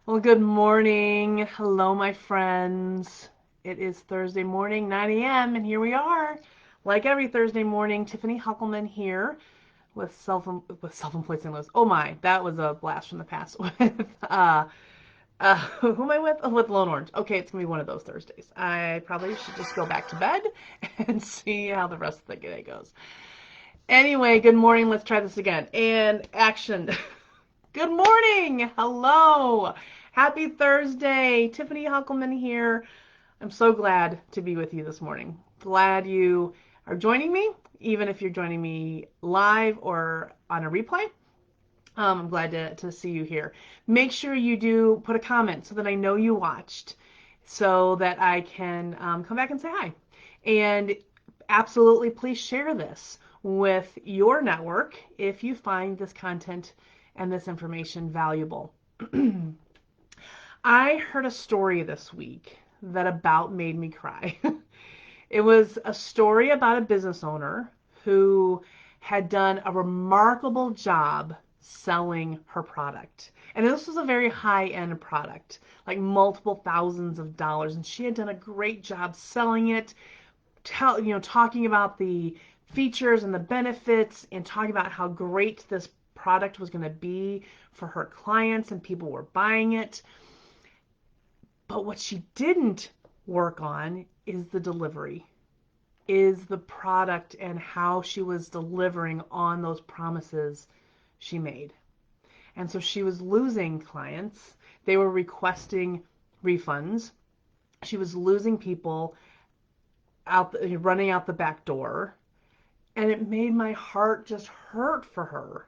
Well, good morning. Hello, my friends. It is Thursday morning, 9 a.m., and here we are. Like every Thursday morning, Tiffany Huckelman here with self-employed singlers. Oh my, that was a blast from the past. With who am I with? Oh, with Lone Orange. Okay, it's gonna be one of those Thursdays. I probably should just go back to bed and see how the rest of the day goes. Anyway, good morning. Let's try this again. And action. Good morning. Hello. Happy Thursday. Tiffany Huckelman here. I'm so glad to be with you this morning. Glad you are joining me, even if you're joining me live or on a replay. I'm glad to see you here. Make sure you do put a comment so that I know you watched, so that I can come back and say hi. And absolutely, please share this with your network if you find this content and this information valuable. I heard a story this week that about made me cry. It was a story about a business owner who had done a remarkable job selling her product. And this was a very high-end product, like multiple thousands of dollars. And she had done a great job selling it, talking about the features and the benefits and talking about how great this product was going to be for her clients and people were buying it. But what she didn't work on is the delivery, is the product and how she was delivering on those promises she made. And so she was losing clients. They were requesting refunds. She was losing people running out the back door. And it made my heart just hurt for her.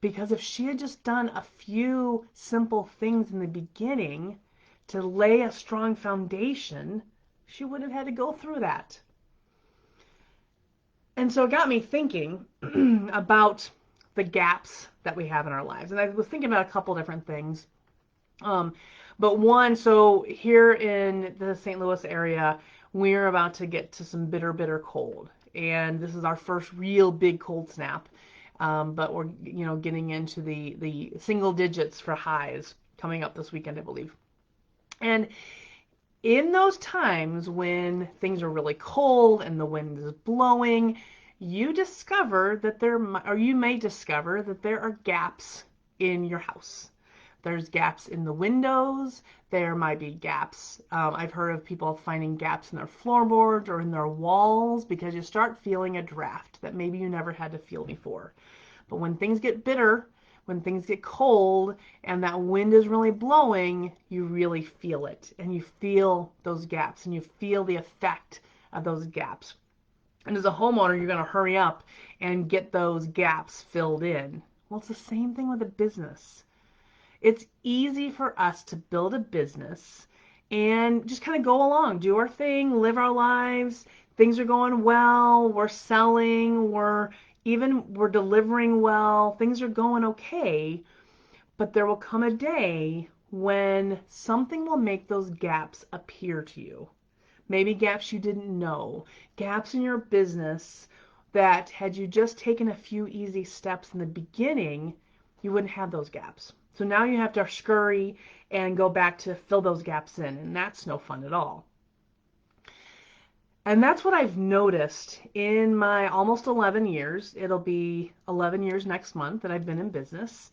Because if she had just done a few simple things in the beginning to lay a strong foundation, she wouldn't have had to go through that. And so it got me thinking about the gaps that we have in our lives. And I was thinking about a couple different things. Um, but one, so here in the St. Louis area, we're about to get to some bitter, bitter cold. And this is our first real big cold snap. But we're, getting into the single digits for highs coming up this weekend, I believe. And in those times when things are really cold and the wind is blowing, you discover that you may discover that there are gaps in your house. There's gaps in the windows. There might be gaps. I've heard of people finding gaps in their floorboards or in their walls because you start feeling a draft that maybe you never had to feel before. But when things get bitter, when things get cold and that wind is really blowing, you really feel it. And you feel those gaps and you feel the effect of those gaps. And as a homeowner, you're going to hurry up and get those gaps filled in. Well, it's the same thing with a business. It's easy for us to build a business and just kind of go along, do our thing, live our lives. Things are going well. We're selling. We're delivering well. Things are going okay. But there will come a day when something will make those gaps appear to you. Maybe gaps you didn't know, gaps in your business that had you just taken a few easy steps in the beginning, you wouldn't have those gaps. So now you have to scurry and go back to fill those gaps in, and that's no fun at all. And that's what I've noticed in my almost 11 years. It'll be 11 years next month that I've been in business.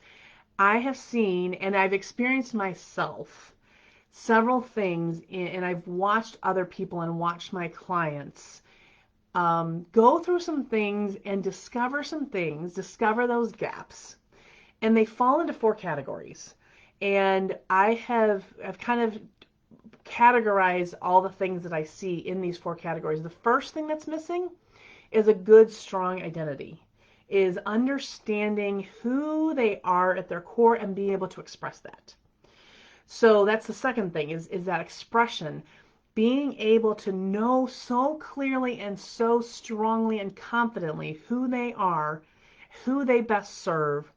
I have seen and I've experienced myself several things, and I've watched other people and watched my clients go through some things and discover some things, discover those gaps. And they fall into four categories. And I've kind of categorized all the things that I see in these four categories. The first thing that's missing is a good, strong identity, is understanding who they are at their core and being able to express that. So that's the second thing is that expression, being able to know so clearly and so strongly and confidently who they are, who they best serve,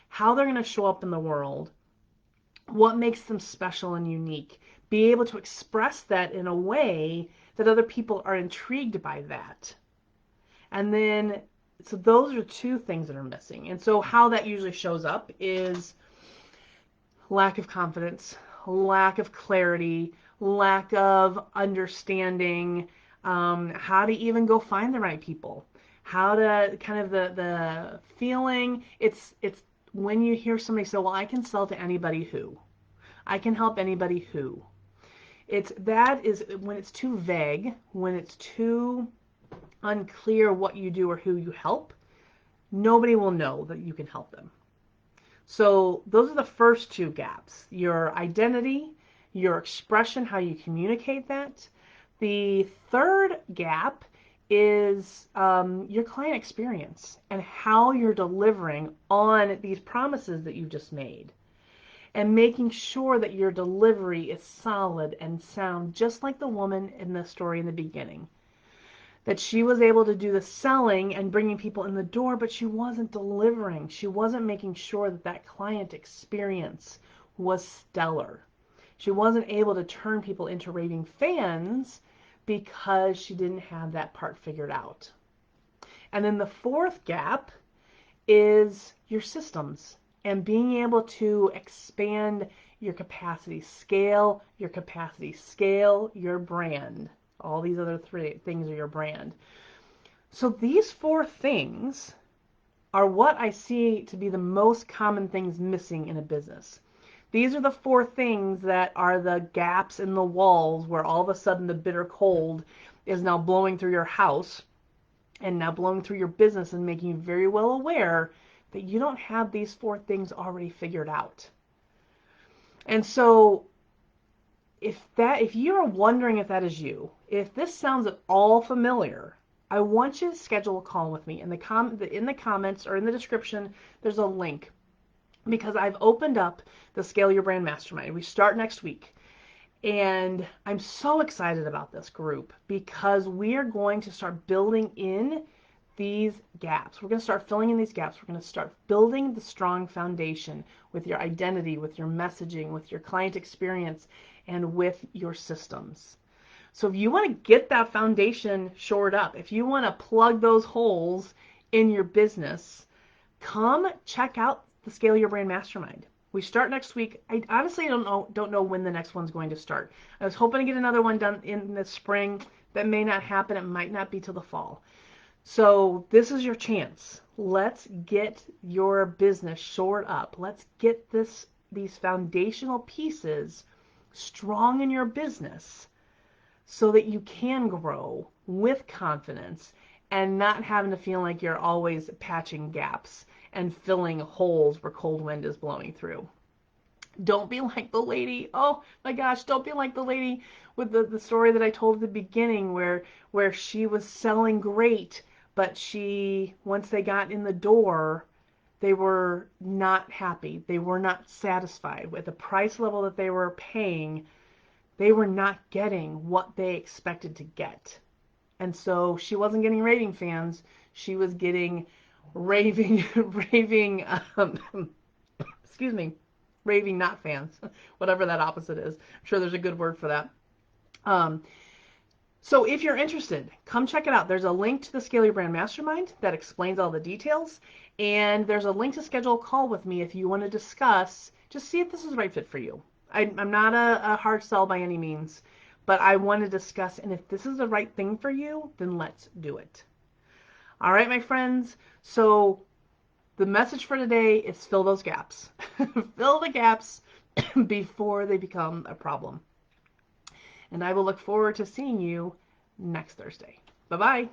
how they're going to show up in the world, what makes them special and unique. Be able to express that in a way that other people are intrigued by that. And then, so those are two things that are missing. And so how that usually shows up is lack of confidence, lack of clarity, lack of understanding, how to even go find the right people, how to kind of the feeling. It's when you hear somebody say, well, I can sell to anybody who, I can help anybody who. It's that is when it's too vague, when it's too unclear what you do or who you help, nobody will know that you can help them. So those are the first two gaps: your identity, your expression, how you communicate that. The third gap is your client experience and how you're delivering on these promises that you've just made, and making sure that your delivery is solid and sound, just like the woman in the story in the beginning. That she was able to do the selling and bringing people in the door, but she wasn't delivering. She wasn't making sure that that client experience was stellar. She wasn't able to turn people into raving fans because she didn't have that part figured out. And then the fourth gap is your systems and being able to expand your capacity, scale your capacity, scale your brand. All these other three things are your brand. So these four things are what I see to be the most common things missing in a business. These are the four things that are the gaps in the walls where all of a sudden the bitter cold is now blowing through your house and now blowing through your business and making you very well aware that you don't have these four things already figured out. And so if you're wondering if that is you, if this sounds at all familiar, I want you to schedule a call with me. In the comments or in the description, there's a link, because I've opened up the Scale Your Brand Mastermind. We start next week. And I'm so excited about this group because we are going to start building in these gaps. We're going to start filling in these gaps. We're going to start building the strong foundation with your identity, with your messaging, with your client experience, and with your systems. So if you want to get that foundation shored up, if you want to plug those holes in your business, come check out the Scale Your Brand Mastermind. We start next week. I honestly don't know when the next one's going to start. I was hoping to get another one done in the spring. That may not happen. It might not be till the fall. So this is your chance. Let's get your business shored up. Let's get these foundational pieces strong in your business so that you can grow with confidence and not having to feel like you're always patching gaps and filling holes where cold wind is blowing through. Don't be like the lady. Oh my gosh, don't be like the lady with the story that I told at the beginning where she was selling great, but once they got in the door, they were not happy. They were not satisfied with the price level that they were paying. They were not getting what they expected to get. And so she wasn't getting raving fans. She was getting raving, excuse me, raving not fans, whatever that opposite is. I'm sure there's a good word for that. So if you're interested, come check it out. There's a link to the Scale Your Brand Mastermind that explains all the details. And there's a link to schedule a call with me if you want to discuss, just see if this is the right fit for you. I'm not a hard sell by any means, but I want to discuss, and if this is the right thing for you, then let's do it. All right, my friends. So the message for today is fill those gaps. Fill the gaps before they become a problem. And I will look forward to seeing you next Thursday. Bye-bye.